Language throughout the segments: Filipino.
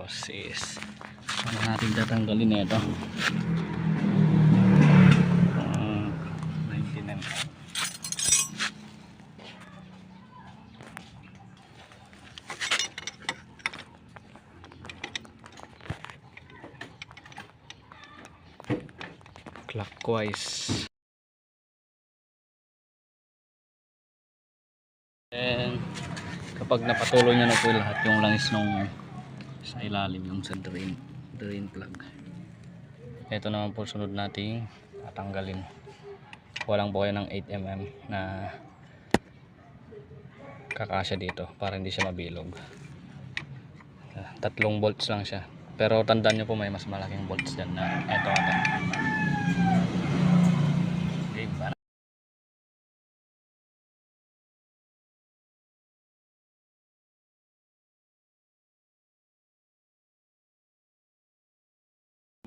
Tapos is ano natin tatanggalin na ito. 99. Clockwise. And kapag napatuloy nyo na po lahat yung langis nung sa ilalim, yung sa drain plug, ito naman po sunod nating tatanggalin. Walang po kayo ng 8mm na kakasya dito para hindi siya mabilog. 3 bolts lang siya, pero tandaan nyo po may mas malaking bolts dyan na ito ata. Okay, para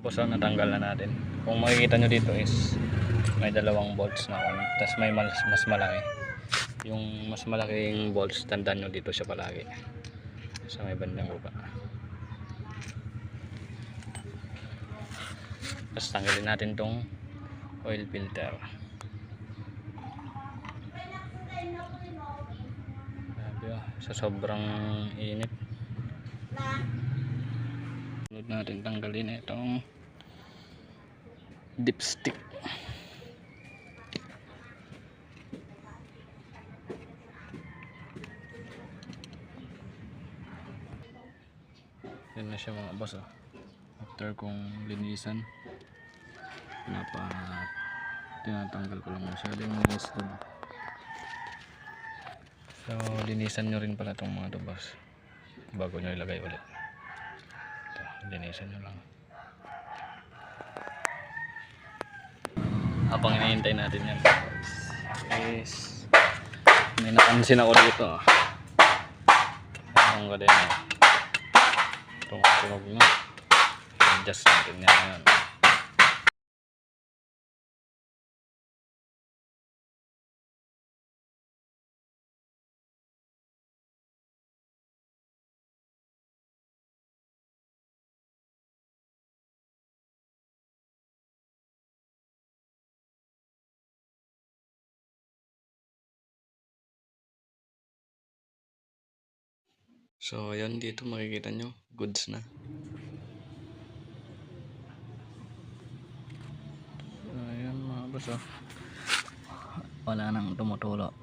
tapos natanggal na natin. Kung makikita nyo dito is may 2 bolts na on, tapos may mas malaki. Yung mas malaking bolts, tandaan nyo dito siya palagi sa may bandang baba. Tapos tanggalin natin tong oil filter. Sa sobrang init, sunod natin tanggalin itong dipstick. Yan na siya mga boss. After kong linisan, tinatanggal ko lang masyado yung listed. So linisan nyo rin pala itong mga to boss bago nyo ilagay ulit. Ito, linisan nyo lang. Habang hinihintay natin yan is may napansin ako dito. Ang kadena itong tunog na, adjust natin yan ngayon. So ayan, dito makikita nyo goods na. So ayan mga boss, wala nang tumutulo.